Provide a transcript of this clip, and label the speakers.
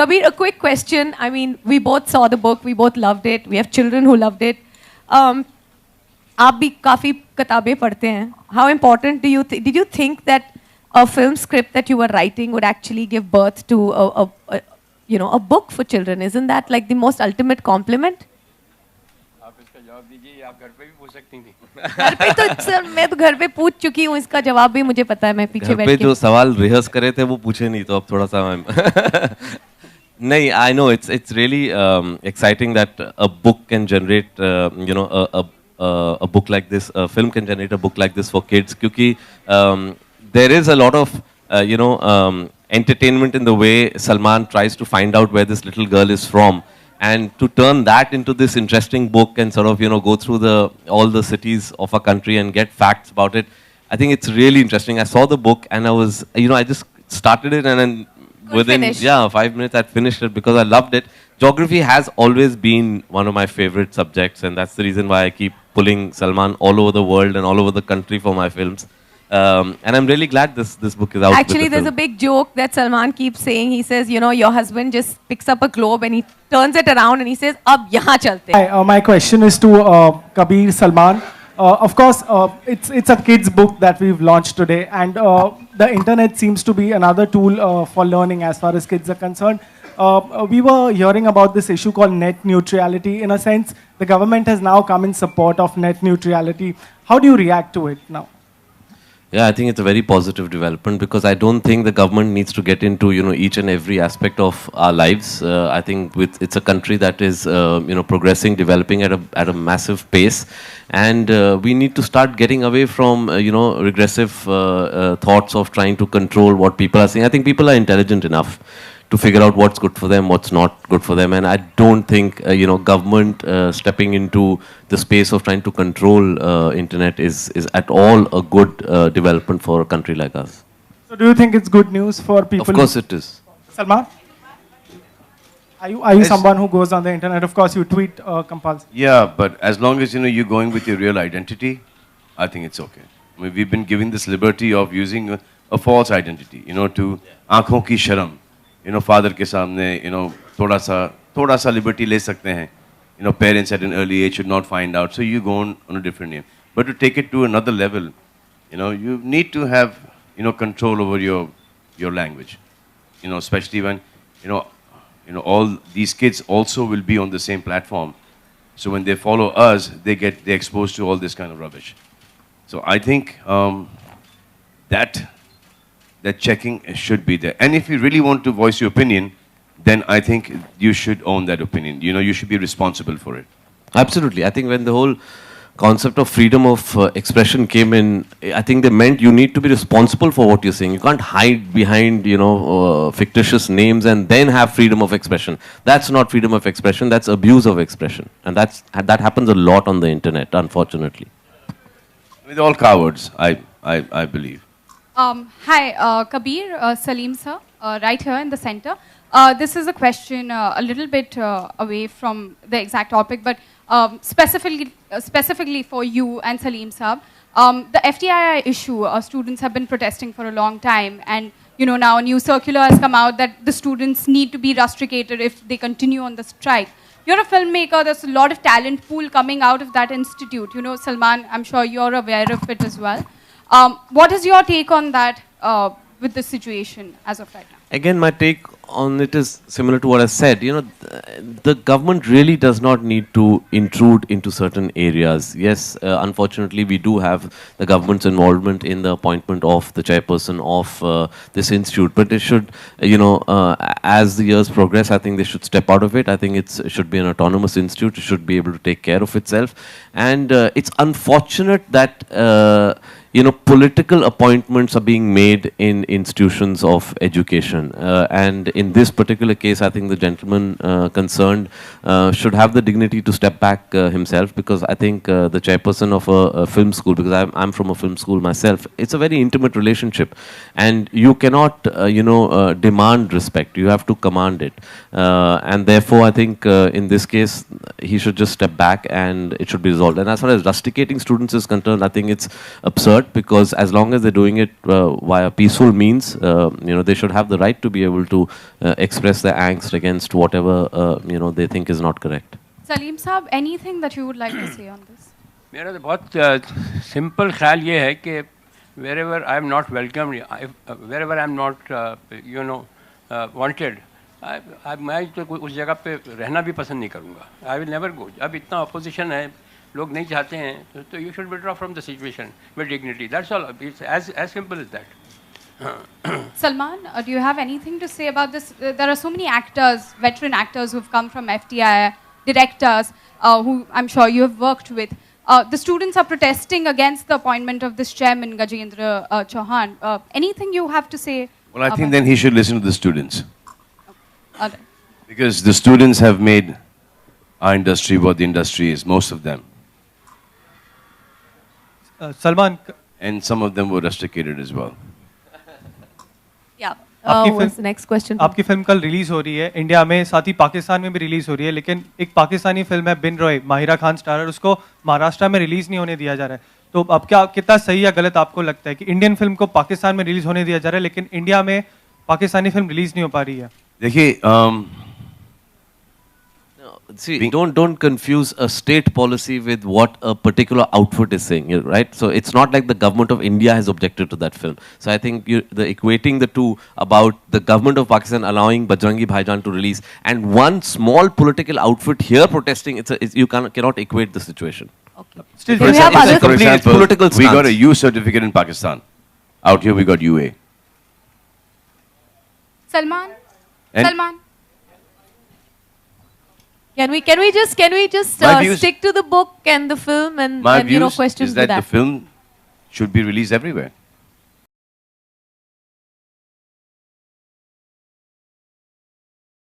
Speaker 1: Kabir, a quick question. I mean, we both saw the book, we both loved it. We have children who loved it. आप भी काफ़ी किताबें पढ़ते हैं. How important did you think that a film script that you were writing would actually give birth to a book for children? Isn't that like the most ultimate compliment?
Speaker 2: आप इसका जवाब दीजिए, आप घर पे भी पूछ सकती थी.
Speaker 1: घर पे तो सर मैं तो घर पे पूछ चुकी हूँ, इसका जवाब भी मुझे पता है, मैं पीछे बैठ के.
Speaker 3: घर पे जो सवाल रिहर्स करे थे वो पूछे नहीं, तो अब थोड़ा सा नहीं, I know it's really exciting that a book can generate a book like this, a film can generate a book like this for kids, क्योंकि there is a lot of entertainment in the way Salman tries to find out where this little girl is from, and to turn that into this interesting book and sort of go through all the cities of our country and get facts about it. I think it's really interesting. I saw the book and I was I just started it, and then within 5 minutes I'd finished it because I loved it. Geography has always been one of my favorite subjects, and that's the reason why I keep pulling Salman all over the world and all over the country for my films. And I'm really glad this book is out.
Speaker 1: Actually, there's a big joke that Salman keeps saying. He says, your husband just picks up a globe and he turns it around and he says, "Ab yahan chalte."
Speaker 4: Hi, my question is to Kabir, Salman. Of course, it's a kids book that we've launched today, and the internet seems to be another tool for learning as far as kids are concerned. We were hearing about this issue called net neutrality. In a sense, the government has now come in support of net neutrality. How do you react to it now?
Speaker 3: Yeah, I think it's a very positive development, because I don't think the government needs to get into each and every aspect of our lives. I think it's a country that is progressing, developing at a massive pace, and we need to start getting away from regressive thoughts of trying to control what people are saying. I think people are intelligent enough to figure out what's good for them, what's not good for them, and I don't think government stepping into the space of trying to control internet is at all a good development for a country like us.
Speaker 4: So do you think it's good news for people?
Speaker 3: Of course it is.
Speaker 4: Salman? Are you someone who goes on the internet? Of course you tweet compulsively.
Speaker 2: Yeah, but as long as you're going with your real identity, I think it's okay. I mean, we've been given this liberty of using a false identity, to aankhon ki sharam. Father के सामने, थोड़ा सा liberty ले सकते हैं. Parents at an early age should not find out, so you go on a different name. But to take it to another level, you need to have, control over your language. Especially when, all these kids also will be on the same platform. So when they follow us, they're exposed to all this kind of rubbish. So I think that checking should be there. And if you really want to voice your opinion, then I think you should own that opinion. You should be responsible for it.
Speaker 3: Absolutely. I think when the whole concept of freedom of expression came in, I think they meant you need to be responsible for what you're saying. You can't hide behind, fictitious names and then have freedom of expression. That's not freedom of expression, that's abuse of expression. And that happens a lot on the internet, unfortunately.
Speaker 2: They're all cowards, I believe.
Speaker 5: Hi, Kabir, Salim sir, right here in the center. This is a question a little bit away from the exact topic, but specifically for you and Salim sir. The FTII issue, students have been protesting for a long time, and now a new circular has come out that the students need to be rusticated if they continue on the strike. You're a filmmaker, there's a lot of talent pool coming out of that institute. Salman, I'm sure you're aware of it as well. What is your take on that with the situation as of right now?
Speaker 3: Again, my take on it is similar to what I said. The government really does not need to intrude into certain areas. Yes, unfortunately, we do have the government's involvement in the appointment of the chairperson of this institute. But it should, as the years progress, I think they should step out of it. I think it should be an autonomous institute. It should be able to take care of itself. And it's unfortunate that political appointments are being made in institutions of education. And in this particular case, I think the gentleman concerned should have the dignity to step back himself, because I think the chairperson of a film school, because I'm from a film school myself, it's a very intimate relationship. And you cannot, demand respect. You have to command it. And therefore, I think in this case, he should just step back and it should be resolved. And as far as rusticating students is concerned, I think it's absurd, because as long as they're doing it via peaceful means, they should have the right right to be able to express their angst against whatever they think is not correct.
Speaker 5: Salim Saab, anything that you would like to say on this?
Speaker 6: मेरा तो बहुत simple ख्याल ये है कि wherever I am not welcome, wherever I am not wanted, मैं तो उस जगह पे रहना भी पसंद नहीं करूँगा. I will never go. अब इतना opposition है, लोग नहीं चाहते हैं, तो you should withdraw from the situation with dignity. That's all. It's as simple as that.
Speaker 5: Salman, do you have anything to say about this? There are so many actors, veteran actors who've come from FTI, directors who I'm sure you have worked with. The students are protesting against the appointment of this chairman, Gajendra Chauhan. Anything you have to say?
Speaker 2: Well, I think then he should listen to the students.
Speaker 5: All right.
Speaker 2: Because the students have made our industry what the industry is, most of them.
Speaker 7: Salman,
Speaker 2: And some of them were rusticated as well.
Speaker 1: Yeah.
Speaker 7: आपकी
Speaker 1: What's the next question?
Speaker 7: आपकी film कल release हो रही है India में, साथ ही पाकिस्तान में भी रिलीज हो रही है, लेकिन एक पाकिस्तानी फिल्म है बिन रॉय, माहिरा खान स्टारर, उसको महाराष्ट्र में रिलीज नहीं होने दिया जा रहा है. तो अब क्या कितना सही या गलत आपको लगता है कि इंडियन फिल्म को पाकिस्तान में रिलीज होने दिया जा रहा है लेकिन इंडिया में पाकिस्तानी फिल्म रिलीज नहीं हो पा रही है?
Speaker 2: देखिए,
Speaker 3: See, don't confuse a state policy with what a particular outfit is saying, right? So it's not like the government of India has objected to that film. So I think the equating the two about the government of Pakistan allowing Bajrangi Bhaijaan to release and one small political outfit here protesting, you cannot equate the situation.
Speaker 1: Okay.
Speaker 7: Still,
Speaker 1: Do we have
Speaker 3: it's a
Speaker 1: other
Speaker 3: complete
Speaker 2: example,
Speaker 3: political
Speaker 2: we got
Speaker 3: stance.
Speaker 2: a U certificate in Pakistan. Out here we got UA.
Speaker 5: Salman?
Speaker 2: And-
Speaker 5: Salman?
Speaker 1: Can we just
Speaker 2: My views-
Speaker 1: stick to the book and the film and
Speaker 2: My
Speaker 1: you know
Speaker 2: views
Speaker 1: questions
Speaker 2: is
Speaker 1: to
Speaker 2: that
Speaker 1: that?
Speaker 2: the film should be released everywhere.